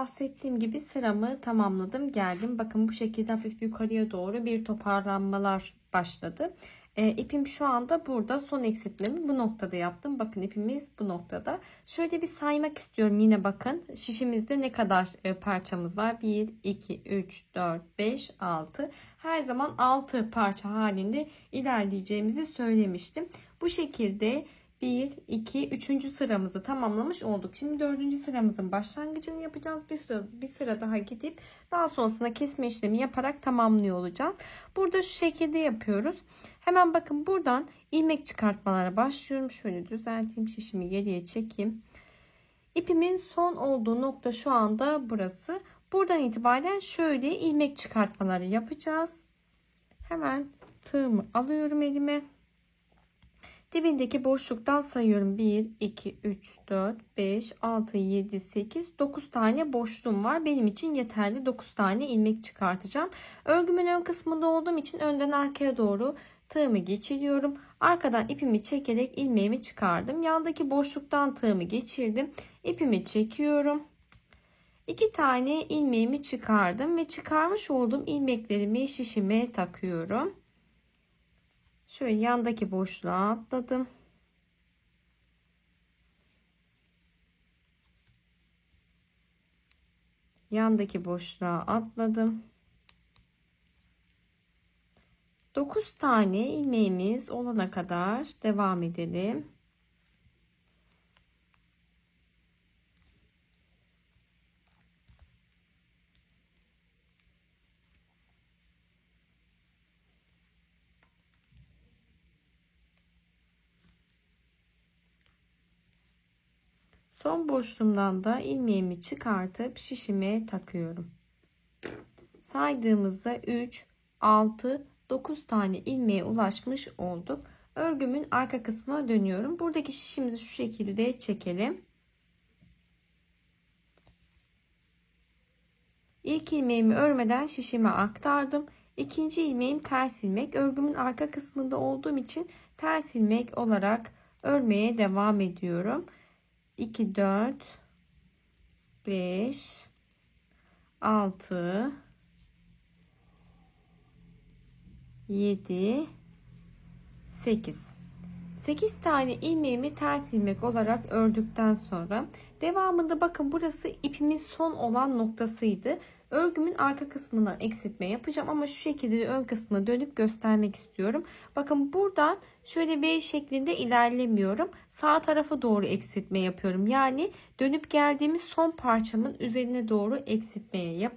bahsettiğim gibi sıramı tamamladım, geldim. Bakın bu şekilde hafif yukarıya doğru bir toparlanmalar başladı. İpim şu anda burada, son eksiltmemi bu noktada yaptım. Bakın ipimiz bu noktada. Şöyle bir saymak istiyorum yine, bakın şişimizde ne kadar parçamız var. 1 2 3 4 5 6. Her zaman 6 parça halinde ilerleyeceğimizi söylemiştim. Bu şekilde 1 2 3. sıramızı tamamlamış olduk. Şimdi 4. sıramızın başlangıcını yapacağız. Bir sıra daha gidip daha sonrasında kesme işlemi yaparak tamamlıyor olacağız. Burada şu şekilde yapıyoruz. Hemen bakın buradan ilmek çıkartmalara başlıyorum. Şöyle düzelteyim, şişimi geriye çekeyim. İpimin son olduğu nokta şu anda burası. Buradan itibaren şöyle ilmek çıkartmaları yapacağız. Hemen tığımı alıyorum elime. Dibindeki boşluktan sayıyorum. 1 2 3 4 5 6 7 8 9 tane boşluğum var. Benim için yeterli 9 tane ilmek çıkartacağım. Örgümün ön kısmında olduğum için önden arkaya doğru tığımı geçiriyorum. Arkadan ipimi çekerek ilmeğimi çıkardım. Yandaki boşluktan tığımı geçirdim. İpimi çekiyorum. 2 tane ilmeğimi çıkardım ve çıkarmış olduğum ilmeklerimi şişime takıyorum. Şöyle yandaki boşluğa atladım. Yandaki boşluğa atladım. 9 tane ilmeğimiz olana kadar devam edelim. Son boşluğumdan da ilmeğimi çıkartıp şişime takıyorum. Saydığımızda 3, 6, 9 tane ilmeğe ulaşmış olduk. Örgümün arka kısmına dönüyorum. Buradaki şişimizi şu şekilde çekelim. İlk ilmeğimi örmeden şişime aktardım. İkinci ilmeğim ters ilmek. Örgümün arka kısmında olduğum için ters ilmek olarak örmeye devam ediyorum. 2, 4, 5, 6, 7, 8. 8 tane ilmeğimi ters ilmek olarak ördükten sonra devamında bakın burası ipimin son olan noktasıydı. Örgümün arka kısmından eksiltme yapacağım ama şu şekilde ön kısmına dönüp göstermek istiyorum. Bakın buradan şöyle V şeklinde ilerlemiyorum. Sağ tarafa doğru eksiltme yapıyorum. Yani dönüp geldiğimiz son parçamın üzerine doğru eksiltmeye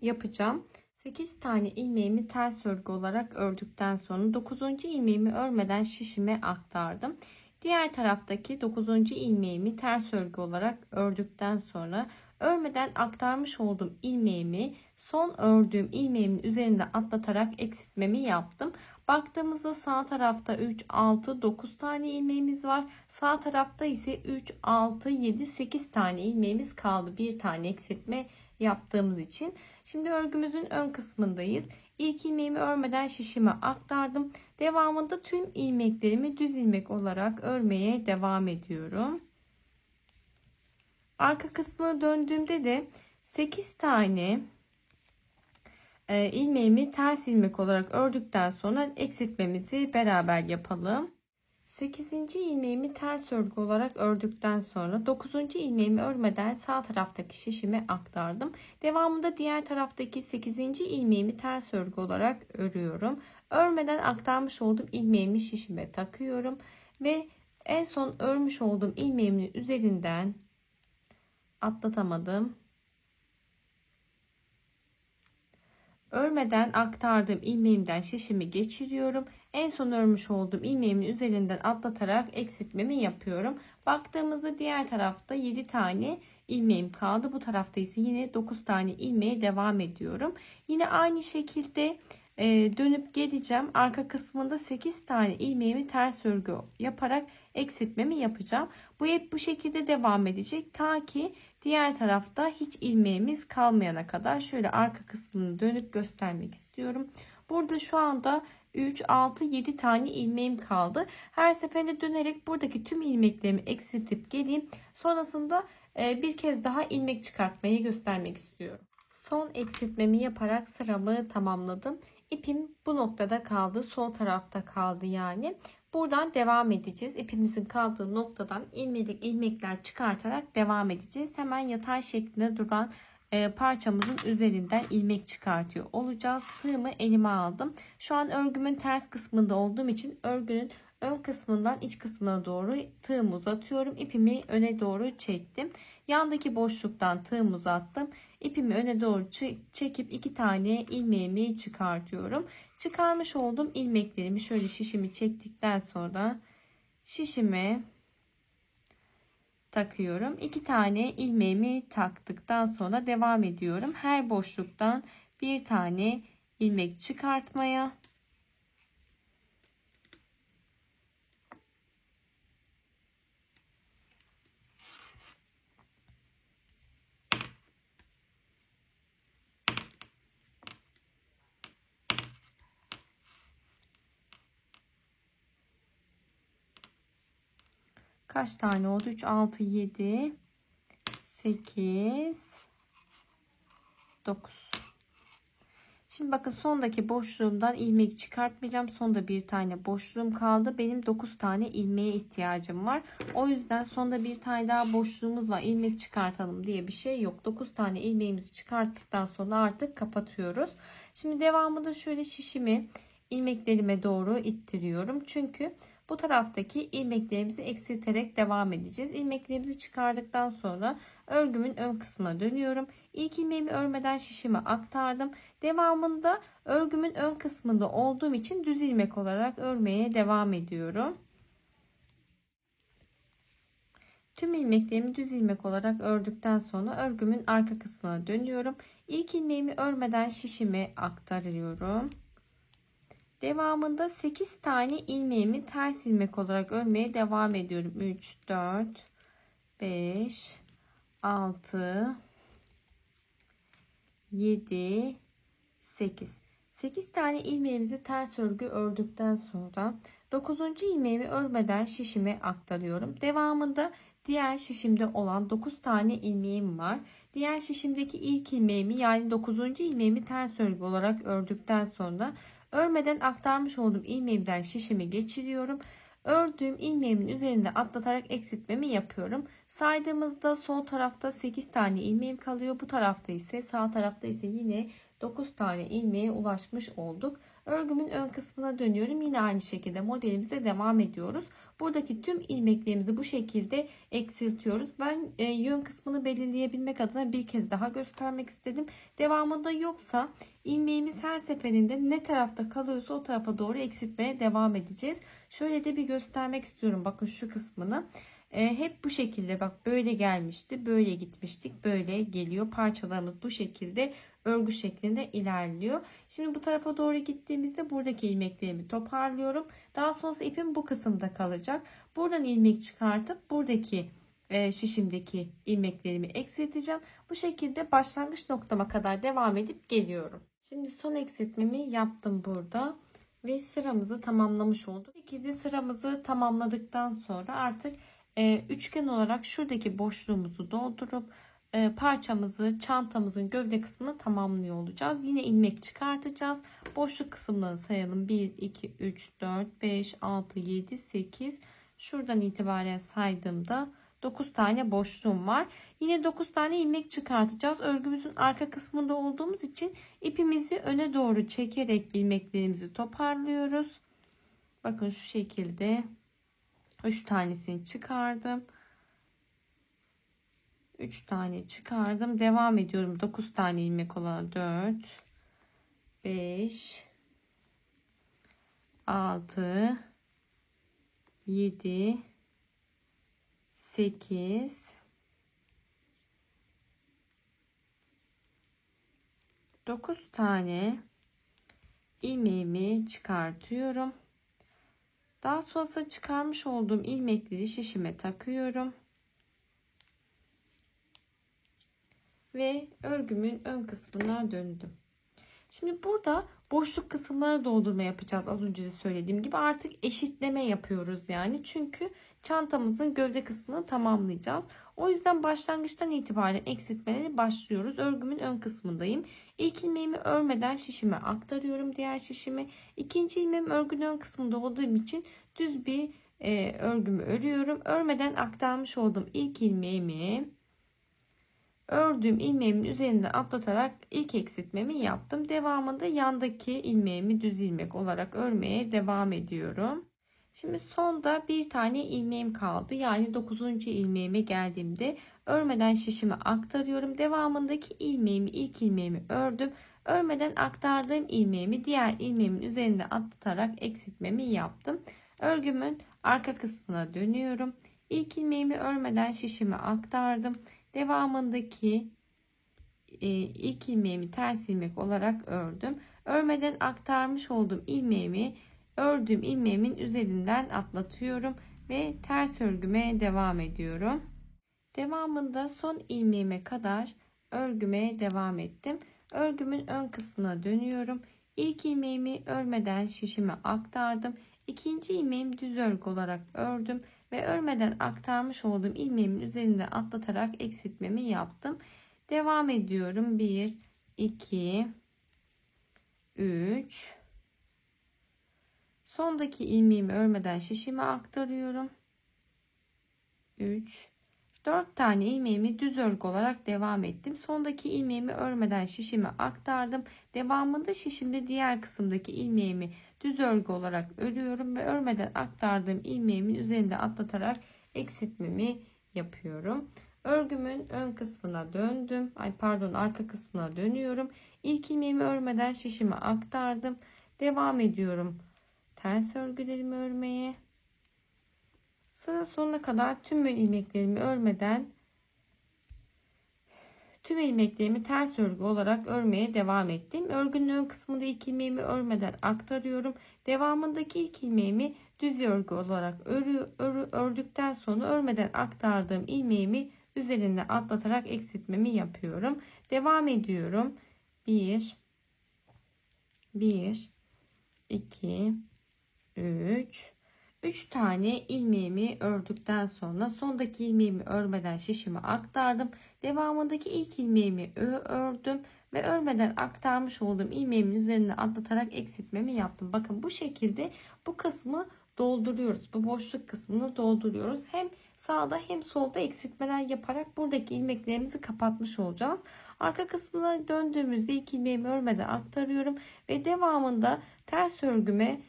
yapacağım. 8 tane ilmeğimi ters örgü olarak ördükten sonra 9. ilmeğimi örmeden şişime aktardım. Diğer taraftaki 9. ilmeğimi ters örgü olarak ördükten sonra örmeden aktarmış olduğum ilmeğimi son ördüğüm ilmeğimin üzerinde atlatarak eksiltmemi yaptım. Baktığımızda sağ tarafta 3, 6, 9 tane ilmeğimiz var. Sağ tarafta ise 3, 6, 7, 8 tane ilmeğimiz kaldı. Bir tane eksiltme yaptığımız için. Şimdi örgümüzün ön kısmındayız. İlk ilmeğimi örmeden şişime aktardım. Devamında tüm ilmeklerimi düz ilmek olarak örmeye devam ediyorum. Arka kısmına döndüğümde de 8 tane ilmeğimi ters ilmek olarak ördükten sonra eksiltmemizi beraber yapalım. 8. ilmeğimi ters örgü olarak ördükten sonra 9. ilmeğimi örmeden sağ taraftaki şişime aktardım. Devamında diğer taraftaki 8. ilmeğimi ters örgü olarak örüyorum. Örmeden aktarmış olduğum ilmeğimi şişime takıyorum ve en son örmüş olduğum ilmeğimin üzerinden atlatamadım. Örmeden aktardığım ilmeğimden şişimi geçiriyorum. En son örmüş olduğum ilmeğimin üzerinden atlatarak eksiltmemi yapıyorum. Baktığımızda diğer tarafta 7 tane ilmeğim kaldı. Bu tarafta ise yine 9 tane ilmeğe devam ediyorum. Yine aynı şekilde dönüp geleceğim. Arka kısmında 8 tane ilmeğimi ters örgü yaparak eksiltmemi yapacağım. Bu hep bu şekilde devam edecek. Ta ki diğer tarafta hiç ilmeğimiz kalmayana kadar. Şöyle arka kısmını dönüp göstermek istiyorum. Burada şu anda 3, 6, 7 tane ilmeğim kaldı. Her seferinde dönerek buradaki tüm ilmeklerimi eksiltip geleyim. Sonrasında bir kez daha ilmek çıkartmayı göstermek istiyorum. Son eksiltmemi yaparak sıramı tamamladım. İpim bu noktada kaldı. Sol tarafta kaldı yani. Buradan devam edeceğiz. İpimizin kaldığı noktadan ilmekler çıkartarak devam edeceğiz. Hemen yatay şeklinde duran parçamızın üzerinden ilmek çıkartıyor olacağız. Tığımı elime aldım. Şu an örgümün ters kısmında olduğum için örgünün ön kısmından iç kısmına doğru tığımı uzatıyorum. İpimi öne doğru çektim. Yandaki boşluktan tığımı uzattım. İpimi öne doğru çekip 2 tane ilmeğimi çıkartıyorum. Çıkarmış olduğum ilmeklerimi şöyle şişimi çektikten sonra şişime takıyorum. 2 tane ilmeğimi taktıktan sonra devam ediyorum. Her boşluktan bir tane ilmek çıkartmaya. Kaç tane oldu? 3, 6, 7, 8, 9. Şimdi bakın sondaki boşluğumdan ilmek çıkartmayacağım. Sonda bir tane boşluğum kaldı. Benim 9 tane ilmeğe ihtiyacım var. O yüzden sonda bir tane daha boşluğumuz var. İlmek çıkartalım diye bir şey yok. 9 tane ilmeğimizi çıkarttıktan sonra artık kapatıyoruz. Şimdi devamında şöyle şişimi ilmeklerime doğru ittiriyorum. Çünkü bu taraftaki ilmeklerimizi eksilterek devam edeceğiz. İlmeklerimizi çıkardıktan sonra örgümün ön kısmına dönüyorum. İlk ilmeğimi örmeden şişime aktardım. Devamında örgümün ön kısmında olduğum için düz ilmek olarak örmeye devam ediyorum. Tüm ilmeklerimi düz ilmek olarak ördükten sonra örgümün arka kısmına dönüyorum. İlk ilmeğimi örmeden şişime aktarıyorum. Devamında 8 tane ilmeğimi ters ilmek olarak örmeye devam ediyorum. 3, 4, 5, 6, 7, 8. 8 tane ilmeğimizi ters örgü ördükten sonra 9. ilmeğimi örmeden şişime aktarıyorum. Devamında diğer şişimde olan 9 tane ilmeğim var. Diğer şişimdeki ilk ilmeğimi yani 9. ilmeğimi ters örgü olarak ördükten sonra örmeden aktarmış olduğum ilmeğimden şişimi geçiriyorum. Ördüğüm ilmeğimin üzerinde atlatarak eksiltmemi yapıyorum. Saydığımızda sol tarafta 8 tane ilmeğim kalıyor. Bu tarafta ise sağ tarafta ise yine 9 tane ilmeğe ulaşmış olduk. Örgümün ön kısmına dönüyorum. Yine aynı şekilde modelimize devam ediyoruz. Buradaki tüm ilmeklerimizi bu şekilde eksiltiyoruz. Ben yön kısmını belirleyebilmek adına bir kez daha göstermek istedim. Devamında yoksa ilmeğimiz her seferinde ne tarafta kalıyorsa o tarafa doğru eksiltmeye devam edeceğiz. Şöyle de bir göstermek istiyorum. Bakın şu kısmını. Hep bu şekilde bak böyle gelmişti, böyle gitmiştik, böyle geliyor. Parçalarımız bu şekilde örgü şeklinde ilerliyor. Şimdi bu tarafa doğru gittiğimizde buradaki ilmeklerimi toparlıyorum. Daha sonrası ipim bu kısımda kalacak. Buradan ilmek çıkartıp buradaki şişimdeki ilmeklerimi eksilteceğim. Bu şekilde başlangıç noktama kadar devam edip geliyorum. Şimdi son eksiltmemi yaptım burada ve sıramızı tamamlamış olduk. Bu şekilde sıramızı tamamladıktan sonra artık üçgen olarak şuradaki boşluğumuzu doldurup parçamızı, çantamızın gövde kısmını tamamlıyor olacağız. Yine ilmek çıkartacağız. Boşluk kısımlarını sayalım. 1, 2, 3, 4, 5, 6, 7, 8. Şuradan itibaren saydığımda 9 tane boşluğum var. Yine 9 tane ilmek çıkartacağız. Örgümüzün arka kısmında olduğumuz için ipimizi öne doğru çekerek ilmeklerimizi toparlıyoruz. Bakın şu şekilde 3 tanesini çıkardım. 3 tane çıkardım. Devam ediyorum. 9 tane ilmek olan 4, 5, 6, 7, 8, 9 tane ilmeğimi çıkartıyorum. Daha sonra çıkarmış olduğum ilmekleri şişime takıyorum. Ve örgümün ön kısmına döndüm. Şimdi burada boşluk kısımları doldurma yapacağız. Az önce de söylediğim gibi artık eşitleme yapıyoruz yani. Çünkü çantamızın gövde kısmını tamamlayacağız. O yüzden başlangıçtan itibaren eksiltmeleri başlıyoruz. Örgümün ön kısmındayım. İlk ilmeğimi örmeden şişime aktarıyorum diğer şişimi. İkinci ilmeğim örgünün ön kısmında olduğum için düz bir örgümü örüyorum. Örmeden aktarmış olduğum ilk ilmeğimi ördüğüm ilmeğimin üzerinden atlatarak ilk eksiltmemi yaptım. Devamında yandaki ilmeğimi düz ilmek olarak örmeye devam ediyorum. Şimdi sonda bir tane ilmeğim kaldı. Yani 9. ilmeğime geldiğimde örmeden şişimi aktarıyorum. Devamındaki ilmeğimi, ilk ilmeğimi ördüm. Örmeden aktardığım ilmeğimi diğer ilmeğimin üzerinde atlatarak eksiltmemi yaptım. Örgümün arka kısmına dönüyorum. İlk ilmeğimi örmeden şişimi aktardım. Devamındaki ilk ilmeğimi ters ilmek olarak ördüm. Örmeden aktarmış olduğum ilmeğimi ördüğüm ilmeğimin üzerinden atlatıyorum ve ters örgüme devam ediyorum. Devamında son ilmeğime kadar örgüme devam ettim. Örgümün ön kısmına dönüyorum. İlk ilmeğimi örmeden şişime aktardım. İkinci ilmeğimi düz örgü olarak ördüm ve örmeden aktarmış olduğum ilmeğimin üzerinde atlatarak eksiltmemi yaptım. Devam ediyorum. 1 2 3 sondaki ilmeğimi örmeden şişime aktarıyorum. 3 4 tane ilmeğimi düz örgü olarak devam ettim. Sondaki ilmeğimi örmeden şişime aktardım. Devamında şişimde diğer kısımdaki ilmeğimi düz örgü olarak örüyorum ve örmeden aktardığım ilmeğimin üzerinde atlatarak eksiltmemi yapıyorum. Örgümün ön kısmına döndüm. Arka kısmına dönüyorum. İlk ilmeğimi örmeden şişime aktardım. Devam ediyorum ters örgülerimi örmeye. Sıra sonuna kadar tüm ilmeklerimi örmeden tüm ilmeklerimi ters örgü olarak örmeye devam ettim. Örgünün ön kısmında ilk ilmeğimi örmeden aktarıyorum. Devamındaki ilk ilmeğimi düz örgü olarak ördükten sonra örmeden aktardığım ilmeğimi üzerine atlatarak eksiltmemi yapıyorum. Devam ediyorum. 1 2 3 tane ilmeğimi ördükten sonra sondaki ilmeğimi örmeden şişime aktardım. Devamındaki ilk ilmeğimi ördüm ve örmeden aktarmış olduğum ilmeğimin üzerine atlatarak eksiltmemi yaptım. Bakın bu şekilde bu kısmı dolduruyoruz. Bu boşluk kısmını dolduruyoruz. Hem sağda hem solda eksiltmeler yaparak buradaki ilmeklerimizi kapatmış olacağız. Arka kısmına döndüğümüzde ilk ilmeğimi örmeden aktarıyorum ve devamında ters örgüme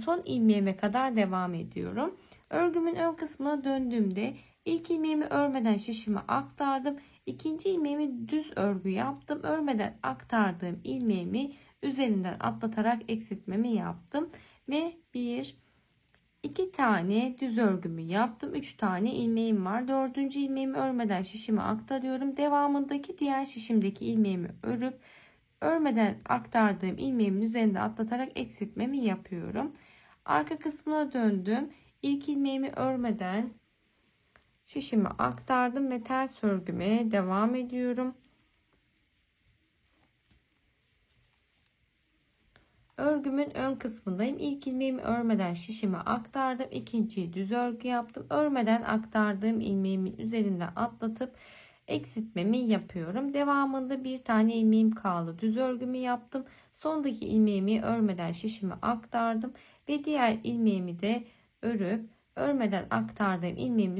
son ilmeğime kadar devam ediyorum. Örgümün ön kısmına döndüğümde ilk ilmeğimi örmeden şişime aktardım. İkinci ilmeğimi düz örgü yaptım. Örmeden aktardığım ilmeğimi üzerinden atlatarak eksiltmemi yaptım. Ve 2 tane düz örgümü yaptım. 3 tane ilmeğim var. 4. ilmeğimi örmeden şişime aktarıyorum. Devamındaki diğer şişimdeki ilmeğimi örüp örmeden aktardığım ilmeğimin üzerinde atlatarak eksiltmemi yapıyorum. Arka kısmına döndüm. İlk ilmeğimi örmeden şişimi aktardım ve ters örgüme devam ediyorum. Örgümün ön kısmındayım. İlk ilmeğimi örmeden şişimi aktardım. İkinciyi düz örgü yaptım. Örmeden aktardığım ilmeğimin üzerinde atlatıp eksiltmemi yapıyorum. Devamında bir tane ilmeğim kaldı. Düz örgümü yaptım. Sondaki ilmeğimi örmeden şişimi aktardım ve diğer ilmeğimi de örüp örmeden aktardığım ilmeğim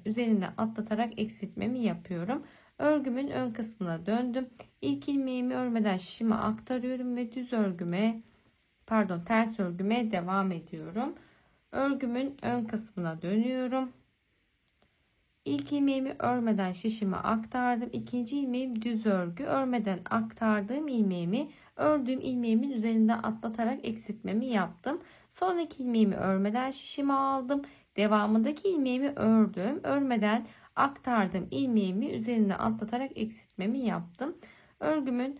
üzerinde atlatarak eksiltmemi yapıyorum. Örgümün ön kısmına döndüm. İlk ilmeğimi örmeden şişimi aktarıyorum ve ters örgüme devam ediyorum. Örgümün ön kısmına dönüyorum. İlk ilmeğimi örmeden şişime aktardım. İkinci ilmeğim düz örgü. Örmeden aktardığım ilmeğimi ördüğüm ilmeğimin üzerinden atlatarak eksiltmemi yaptım. Sonraki ilmeğimi örmeden şişime aldım. Devamındaki ilmeğimi ördüm. Örmeden aktardığım ilmeğimi üzerinden atlatarak eksiltmemi yaptım. Örgümün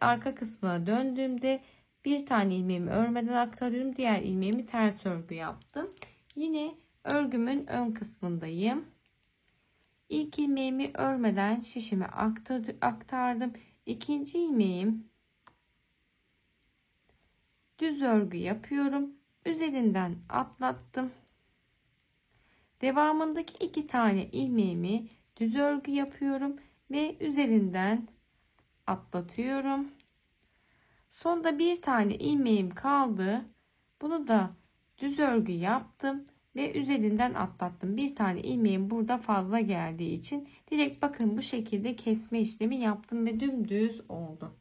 arka kısmına döndüğümde bir tane ilmeğimi örmeden aktarıyorum. Diğer ilmeğimi ters örgü yaptım. Yine örgümün ön kısmındayım. İlk ilmeğimi örmeden şişime aktardım. İkinci ilmeğim düz örgü yapıyorum. Üzerinden atlattım. Devamındaki 2 tane ilmeğimi düz örgü yapıyorum ve üzerinden atlatıyorum. Sonda bir tane ilmeğim kaldı. Bunu da düz örgü yaptım ve üzerinden atlattım. Bir tane ilmeğim burada fazla geldiği için direkt bakın bu şekilde kesme işlemi yaptım ve dümdüz oldu.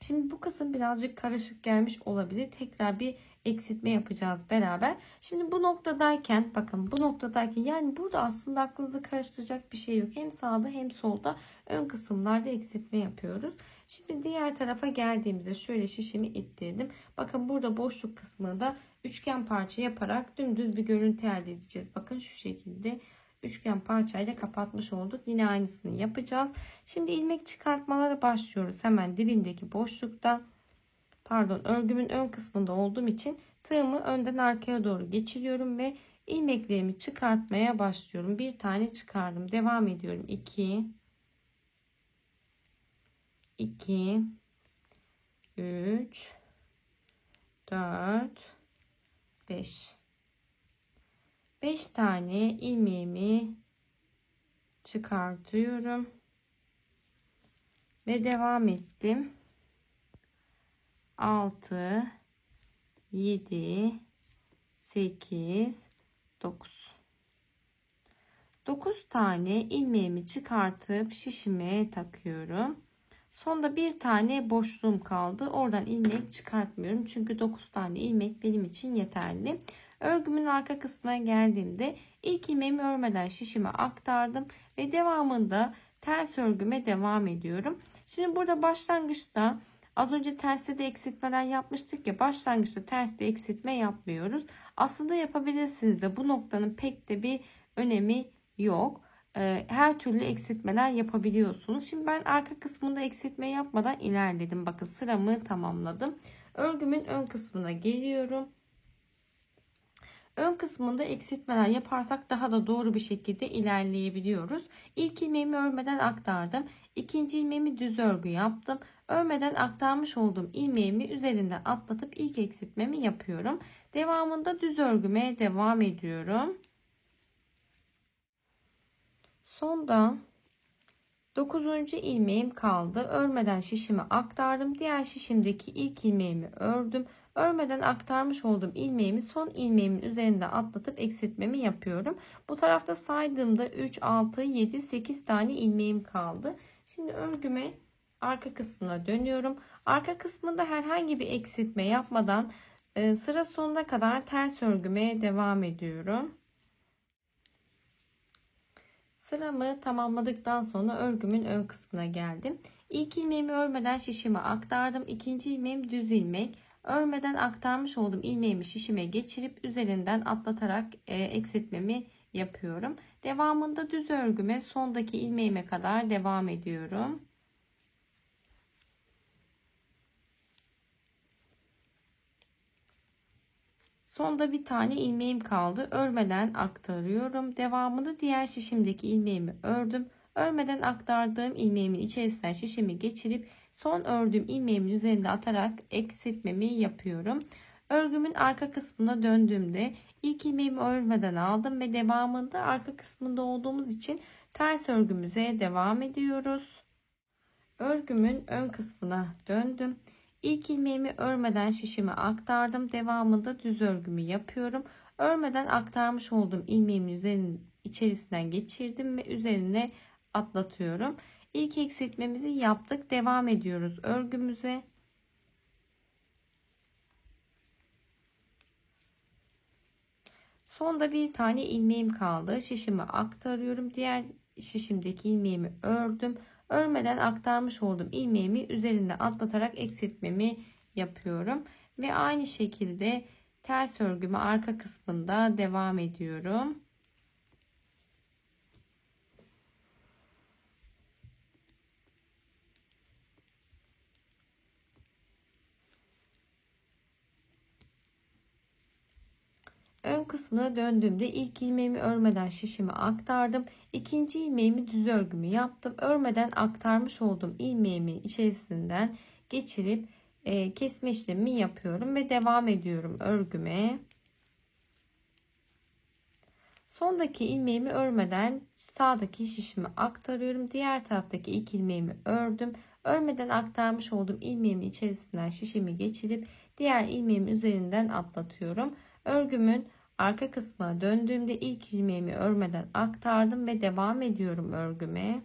Şimdi bu kısım birazcık karışık gelmiş olabilir. Tekrar bir eksiltme yapacağız beraber. Şimdi bu noktadayken bakın, bu noktadayken yani burada aslında aklınızı karıştıracak bir şey yok. Hem sağda hem solda ön kısımlarda eksiltme yapıyoruz. Şimdi diğer tarafa geldiğimizde şöyle şişimi ittirdim. Bakın burada boşluk kısmında üçgen parça yaparak dümdüz bir görüntü elde edeceğiz. Bakın şu şekilde üçgen parçayla kapatmış olduk. Yine aynısını yapacağız. Şimdi ilmek çıkartmalara başlıyoruz. Hemen dibindeki boşlukta, pardon, örgümün ön kısmında olduğum için tığımı önden arkaya doğru geçiriyorum ve ilmeklerimi çıkartmaya başlıyorum. Bir tane çıkardım. Devam ediyorum. 2 2 3 4 5 5 tane ilmeğimi çıkartıyorum ve devam ettim. 6 7 8 9 tane ilmeğimi çıkartıp şişime takıyorum. Sonda bir tane boşluğum kaldı. Oradan ilmek çıkartmıyorum. Çünkü 9 tane ilmek benim için yeterli. Örgümün arka kısmına geldiğimde ilk ilmeğimi örmeden şişime aktardım ve devamında ters örgüme devam ediyorum. Şimdi burada başlangıçta az önce terste de eksiltmeler yapmıştık ya, başlangıçta terste eksiltme yapmıyoruz. Aslında yapabilirsiniz de bu noktanın pek de bir önemi yok. Her türlü eksiltmeler yapabiliyorsunuz. Şimdi ben arka kısmında eksiltme yapmadan ilerledim. Bakın sıramı tamamladım. Örgümün ön kısmına geliyorum. Ön kısmında eksiltmeler yaparsak daha da doğru bir şekilde ilerleyebiliyoruz. İlk ilmeğimi örmeden aktardım. İkinci ilmeğimi düz örgü yaptım. Örmeden aktarmış olduğum ilmeğimi üzerinden atlatıp ilk eksiltmemi yapıyorum. Devamında düz örgüme devam ediyorum. Sonda 9. ilmeğim kaldı. Örmeden şişimi aktardım. Diğer şişimdeki ilk ilmeğimi ördüm. Örmeden aktarmış olduğum ilmeğimi son ilmeğimin üzerinde atlatıp eksiltmemi yapıyorum. Bu tarafta saydığımda 3, 6, 7, 8 tane ilmeğim kaldı. Şimdi örgüme arka kısmına dönüyorum. Arka kısmında herhangi bir eksiltme yapmadan sıra sonuna kadar ters örgüme devam ediyorum. Sıramı tamamladıktan sonra örgümün ön kısmına geldim. İlk ilmeğimi örmeden şişime aktardım. İkinci ilmeğim düz ilmek. Örmeden aktarmış olduğum ilmeğimi şişime geçirip üzerinden atlatarak eksiltmemi yapıyorum. Devamında düz örgüme sondaki ilmeğime kadar devam ediyorum. Sonda bir tane ilmeğim kaldı. Örmeden aktarıyorum. Devamında diğer şişimdeki ilmeğimi ördüm. Örmeden aktardığım ilmeğimin içerisinden şişimi geçirip son ördüğüm ilmeğimin üzerinde atarak eksiltmemi yapıyorum. Örgümün arka kısmına döndüğümde ilk ilmeğimi örmeden aldım ve devamında arka kısmında olduğumuz için ters örgümüze devam ediyoruz. Örgümün ön kısmına döndüm. İlk ilmeğimi örmeden şişime aktardım. Devamında düz örgümü yapıyorum. Örmeden aktarmış olduğum ilmeğimin üzerinin içerisinden geçirdim ve üzerine atlatıyorum. İlk eksiltmemizi yaptık. Devam ediyoruz örgümüze. Sonda bir tane ilmeğim kaldı. Şişime aktarıyorum. Diğer şişimdeki ilmeğimi ördüm. Örmeden aktarmış olduğum ilmeğimi üzerinde atlatarak eksiltmemi yapıyorum. Ve aynı şekilde ters örgümü arka kısmında devam ediyorum. Ön kısmına döndüğümde ilk ilmeğimi örmeden şişime aktardım. İkinci ilmeğimi düz örgümü yaptım. Örmeden aktarmış olduğum ilmeğimin içerisinden geçirip kesme işlemi yapıyorum ve devam ediyorum örgüme. Sondaki ilmeğimi örmeden sağdaki şişimi aktarıyorum. Diğer taraftaki ilk ilmeğimi ördüm. Örmeden aktarmış olduğum ilmeğimin içerisinden şişimi geçirip diğer ilmeğimin üzerinden atlatıyorum. Örgümün arka kısmına döndüğümde ilk ilmeğimi örmeden aktardım ve devam ediyorum örgüme.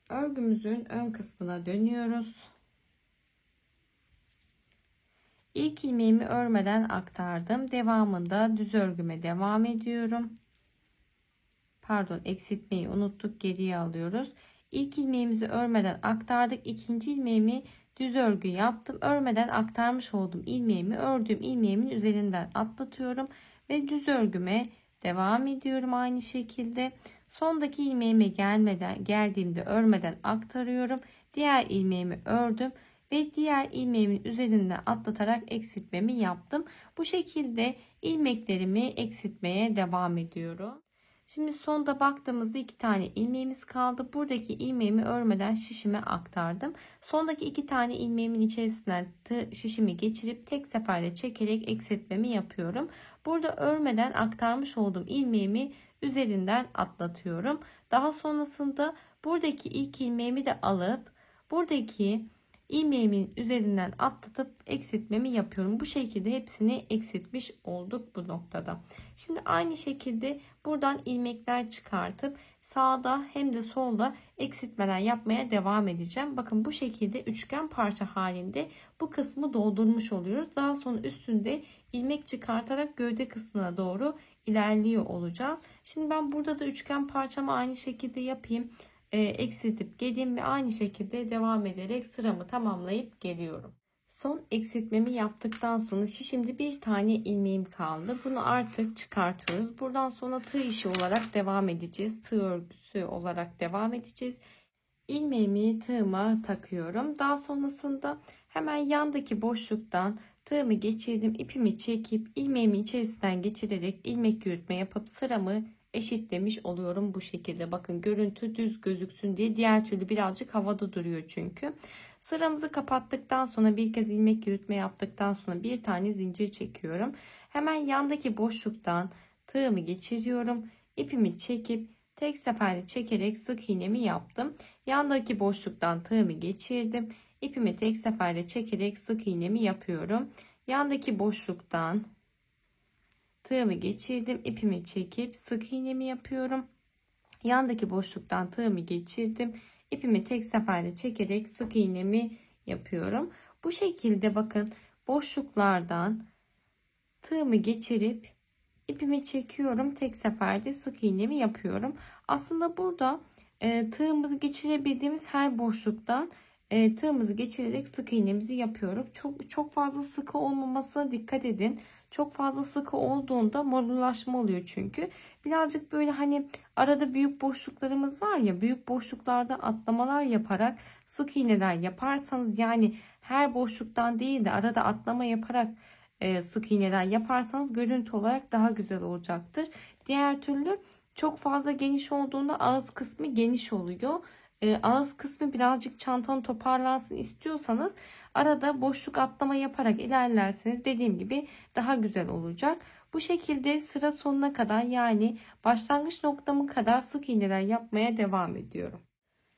Örgümüzün ön kısmına dönüyoruz. İlk ilmeğimi örmeden aktardım. Devamında düz örgüme devam ediyorum. Pardon, eksiltmeyi unuttuk, geriye alıyoruz. İlk ilmeğimizi örmeden aktardık. İkinci ilmeğimi düz örgü yaptım. Örmeden aktarmış olduğum ilmeğimi ördüğüm ilmeğimin üzerinden atlatıyorum ve düz örgüme devam ediyorum aynı şekilde. Sondaki ilmeğime geldiğimde örmeden aktarıyorum. Diğer ilmeğimi ördüm ve diğer ilmeğimin üzerinden atlatarak eksiltmemi yaptım. Bu şekilde ilmeklerimi eksiltmeye devam ediyorum. Şimdi sonda baktığımızda 2 tane ilmeğimiz kaldı. Buradaki ilmeğimi örmeden şişime aktardım. Sondaki 2 tane ilmeğimin içerisinden şişimi geçirip tek seferde çekerek eksiltmemi yapıyorum. Burada örmeden aktarmış olduğum ilmeğimi üzerinden atlatıyorum. Daha sonrasında buradaki ilk ilmeğimi de alıp buradaki ilmeğimin üzerinden atlatıp eksiltmemi yapıyorum. Bu şekilde hepsini eksiltmiş olduk bu noktada. Şimdi aynı şekilde buradan ilmekler çıkartıp sağda hem de solda eksiltmeler yapmaya devam edeceğim. Bakın bu şekilde üçgen parça halinde bu kısmı doldurmuş oluyoruz. Daha sonra üstünde ilmek çıkartarak gövde kısmına doğru ilerliyor olacağız. Şimdi ben burada da üçgen parçamı aynı şekilde yapayım. Eksiltip geleyim ve aynı şekilde devam ederek sıramı tamamlayıp geliyorum. Son eksiltmemi yaptıktan sonra şişimde bir tane ilmeğim kaldı. Bunu artık çıkartıyoruz. Buradan sonra tığ işi olarak devam edeceğiz. Tığ örgüsü olarak devam edeceğiz. İlmeğimi tığıma takıyorum. Daha sonrasında hemen yandaki boşluktan tığımı geçirdim. İpimi çekip ilmeğimi içerisinden geçirerek ilmek yürütme yapıp sıramı eşitlemiş oluyorum bu şekilde. Bakın görüntü düz gözüksün diye, diğer türlü birazcık havada duruyor çünkü. Sıramızı kapattıktan sonra bir kez ilmek yürütme yaptıktan sonra bir tane zincir çekiyorum. Hemen yandaki boşluktan tığımı geçiriyorum. İpimi çekip tek seferde çekerek sık iğnemi yaptım. Yandaki boşluktan tığımı geçirdim. İpimi tek seferde çekerek sık iğnemi yapıyorum. Yandaki boşluktan tığımı geçirdim. İpimi çekip sık iğnemi yapıyorum. Yandaki boşluktan tığımı geçirdim. İpimi tek seferde çekerek sık iğnemi yapıyorum. Bu şekilde bakın boşluklardan tığımı geçirip ipimi çekiyorum. Tek seferde sık iğnemi yapıyorum. Aslında burada tığımızı geçirebildiğimiz her boşluktan tığımızı geçirerek sık iğnemizi yapıyoruz. Çok fazla sıkı olmamasına dikkat edin. Çok fazla sıkı olduğunda morlulaşma oluyor çünkü. Birazcık böyle hani arada büyük boşluklarımız var ya, büyük boşluklarda atlamalar yaparak sık iğneler yaparsanız, yani her boşluktan değil de arada atlama yaparak sık iğneler yaparsanız görüntü olarak daha güzel olacaktır. Diğer türlü çok fazla geniş olduğunda ağız kısmı geniş oluyor. Ağız kısmı birazcık çantanın toparlansın istiyorsanız arada boşluk atlama yaparak ilerlerseniz dediğim gibi daha güzel olacak. Bu şekilde sıra sonuna kadar, yani başlangıç noktamı kadar sık iğneler yapmaya devam ediyorum.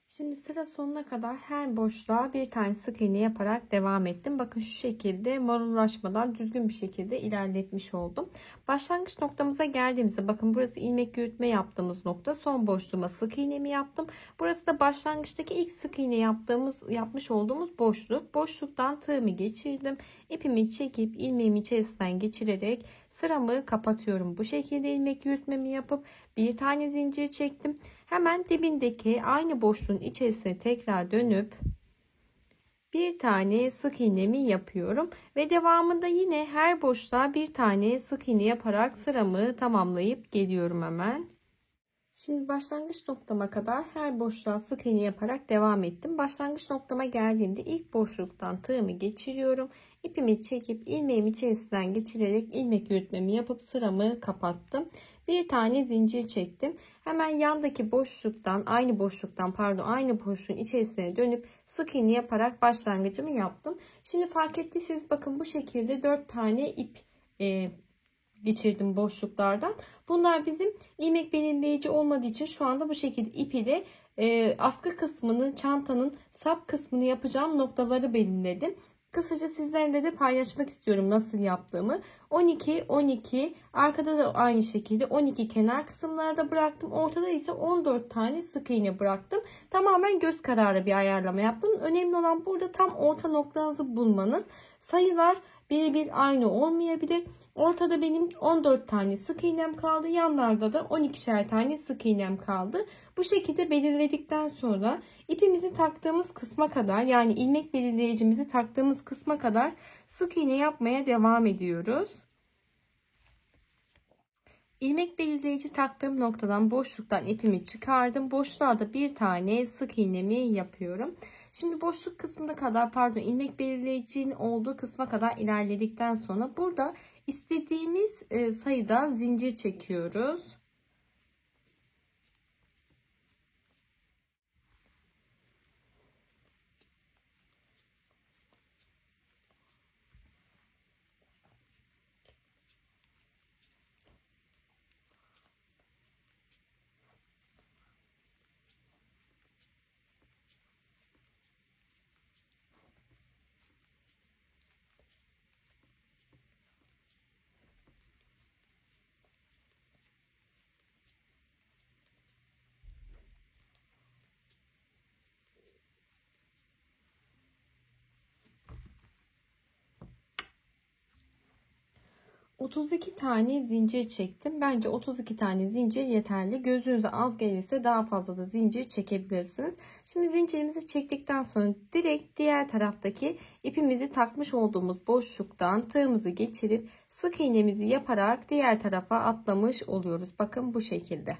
Şimdi sıra sonuna kadar her boşluğa bir tane sık iğne yaparak devam ettim. Bakın şu şekilde marullaşmadan düzgün bir şekilde ilerletmiş oldum. Başlangıç noktamıza geldiğimizde bakın burası ilmek yürütme yaptığımız nokta. Son boşluğuma sık iğnemi yaptım. Burası da başlangıçtaki ilk sık iğne yapmış olduğumuz boşluk. Boşluktan tığımı geçirdim. İpimi çekip ilmeğimi içerisinden geçirerek sıramı kapatıyorum. Bu şekilde ilmek yürütmemi yapıp bir tane zincir çektim. Hemen dibindeki aynı boşluğun içerisine tekrar dönüp bir tane sık iğnemi yapıyorum ve devamında yine her boşluğa bir tane sık iğne yaparak sıramı tamamlayıp geliyorum hemen. Şimdi başlangıç noktama kadar her boşluğa sık iğne yaparak devam ettim. Başlangıç noktama geldiğimde ilk boşluktan tığımı geçiriyorum. İpimi çekip ilmeğimi içerisinden geçirerek ilmek yürütmemi yapıp sıramı kapattım. Bir tane zincir çektim. Hemen yandaki boşluktan aynı boşluğun içerisine dönüp sık iğne yaparak başlangıcımı yaptım. Şimdi fark ettiyseniz bakın bu şekilde 4 tane ip geçirdim boşluklardan. Bunlar bizim ilmek belirleyici olmadığı için şu anda bu şekilde ip ile askı kısmını, çantanın sap kısmını yapacağım noktaları belirledim. Kısaca sizlerle de paylaşmak istiyorum nasıl yaptığımı. 12 12 arkada da aynı şekilde 12 kenar kısımlarda bıraktım. Ortada ise 14 tane sık iğne bıraktım. Tamamen göz kararı bir ayarlama yaptım. Önemli olan burada tam orta noktanızı bulmanız. Sayılar birebir aynı olmayabilir. Ortada benim 14 tane sık iğnem kaldı. Yanlarda da 12'şer tane sık iğnem kaldı. Bu şekilde belirledikten sonra ipimizi taktığımız kısma kadar, yani ilmek belirleyicimizi taktığımız kısma kadar sık iğne yapmaya devam ediyoruz. İlmek belirleyici taktığım noktadan, boşluktan ipimi çıkardım. Boşluğa da bir tane sık iğnemi yapıyorum. Şimdi boşluk kısmına kadar, ilmek belirleyicinin olduğu kısma kadar ilerledikten sonra burada istediğimiz sayıda zincir çekiyoruz. ...32 tane zincir çektim. Bence 32 tane zincir yeterli. Gözünüze az gelirse daha fazla da zincir çekebilirsiniz. Şimdi zincirimizi çektikten sonra direkt diğer taraftaki ipimizi takmış olduğumuz boşluktan tığımızı geçirip sık iğnemizi yaparak diğer tarafa atlamış oluyoruz. Bakın bu şekilde.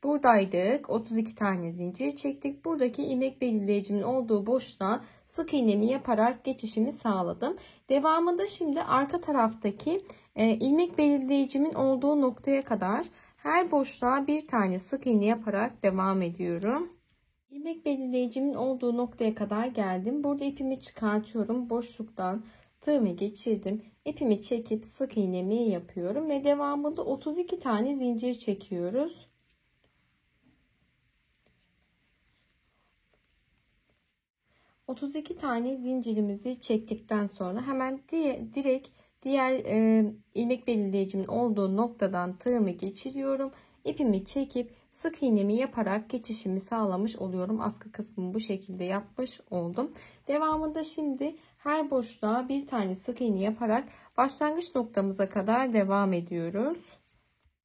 Buradaydık. 32 tane zincir çektik. Buradaki ilmek belirleyicimin olduğu boşluğa sık iğnemi yaparak geçişimi sağladım. Devamında şimdi arka taraftaki ilmek belirleyicimin olduğu noktaya kadar her boşluğa bir tane sık iğne yaparak devam ediyorum. İlmek belirleyicimin olduğu noktaya kadar geldim. Burada ipimi çıkartıyorum. Boşluktan tığımı geçirdim. İpimi çekip sık iğnemi yapıyorum ve devamında 32 tane zincir çekiyoruz. ...32 tane zincirimizi çektikten sonra hemen direkt diğer ilmek belirleyicimin olduğu noktadan tığımı geçiriyorum. İpimi çekip sık iğnemi yaparak geçişimi sağlamış oluyorum. Askı kısmını bu şekilde yapmış oldum. Devamında şimdi her boşluğa bir tane sık iğne yaparak başlangıç noktamıza kadar devam ediyoruz.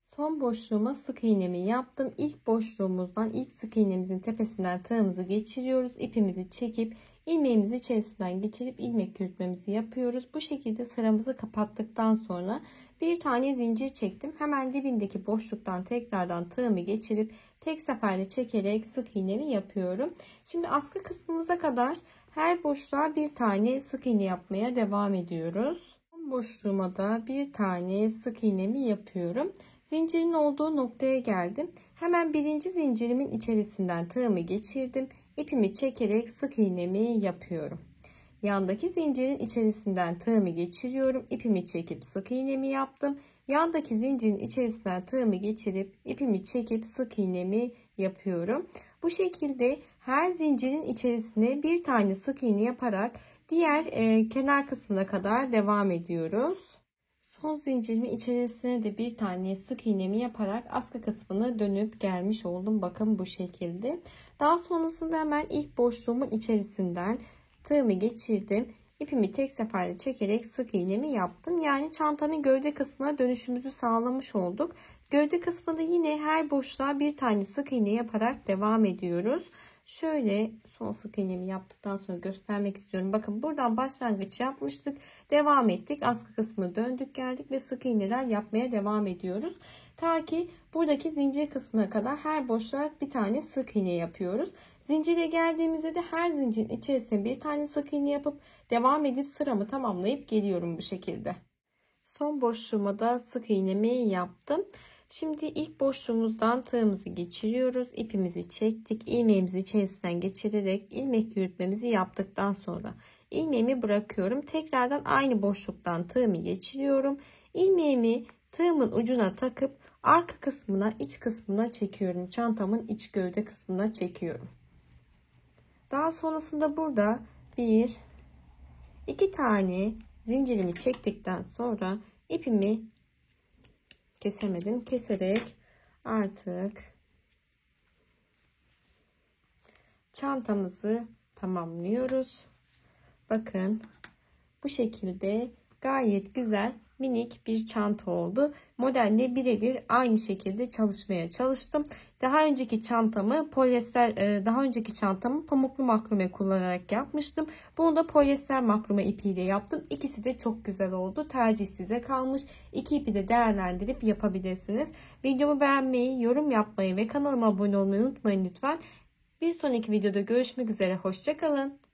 Son boşluğuma sık iğnemi yaptım. İlk boşluğumuzdan, ilk sık iğnemizin tepesinden tığımızı geçiriyoruz. İpimizi çekip ilmeğimizi içerisinden geçirip ilmek yürütmemizi yapıyoruz. Bu şekilde sıramızı kapattıktan sonra bir tane zincir çektim. Hemen dibindeki boşluktan tekrardan tığımı geçirip tek seferde çekerek sık iğnemi yapıyorum. Şimdi askı kısmımıza kadar her boşluğa bir tane sık iğne yapmaya devam ediyoruz. Son boşluğuma da bir tane sık iğnemi yapıyorum. Zincirin olduğu noktaya geldim. Hemen birinci zincirimin içerisinden tığımı geçirdim. İpimi çekerek sık iğnemi yapıyorum. Yandaki zincirin içerisinden tığımı geçiriyorum. İpimi çekip sık iğnemi yaptım. Yandaki zincirin içerisinden tığımı geçirip ipimi çekip sık iğnemi yapıyorum. Bu şekilde her zincirin içerisine bir tane sık iğne yaparak diğer kenar kısmına kadar devam ediyoruz. Son zincirimin içerisine de bir tane sık iğnemi yaparak askı kısmına dönüp gelmiş oldum. Bakın bu şekilde. Daha sonrasında hemen ilk boşluğumun içerisinden tığımı geçirdim. İpimi tek seferde çekerek sık iğnemi yaptım. Yani çantanın gövde kısmına dönüşümüzü sağlamış olduk. Gövde kısmında yine her boşluğa bir tane sık iğne yaparak devam ediyoruz. Şöyle son sık iğnemi yaptıktan sonra göstermek istiyorum. Bakın buradan başlangıç yapmıştık. Devam ettik. Askı kısmına döndük geldik ve sık iğneler yapmaya devam ediyoruz. Ta ki buradaki zincir kısmına kadar her boşluğa bir tane sık iğne yapıyoruz. Zincire geldiğimizde de her zincirin içerisine bir tane sık iğne yapıp devam edip sıramı tamamlayıp geliyorum bu şekilde. Son boşluğuma da sık iğnemi yaptım. Şimdi ilk boşluğumuzdan tığımızı geçiriyoruz. İpimizi çektik. İlmeğimizi içerisinden geçirerek ilmek yürütmemizi yaptıktan sonra ilmeğimi bırakıyorum. Tekrardan aynı boşluktan tığımı geçiriyorum. İlmeğimi tığımın ucuna takıp arka kısmına, iç kısmına çekiyorum. Çantamın iç gövde kısmına çekiyorum. Daha sonrasında burada 1 2 tane zincirimi çektikten sonra ipimi keserek artık çantamızı tamamlıyoruz. Bakın bu şekilde gayet güzel minik bir çanta oldu. Modelle birebir aynı şekilde çalışmaya çalıştım. Daha önceki çantamı pamuklu makrome kullanarak yapmıştım. Bunu da polyester makrome ipiyle yaptım. İkisi de çok güzel oldu. Tercih size kalmış. İki ipi de değerlendirip yapabilirsiniz. Videomu beğenmeyi, yorum yapmayı ve kanalıma abone olmayı unutmayın lütfen. Bir sonraki videoda görüşmek üzere. Hoşça kalın.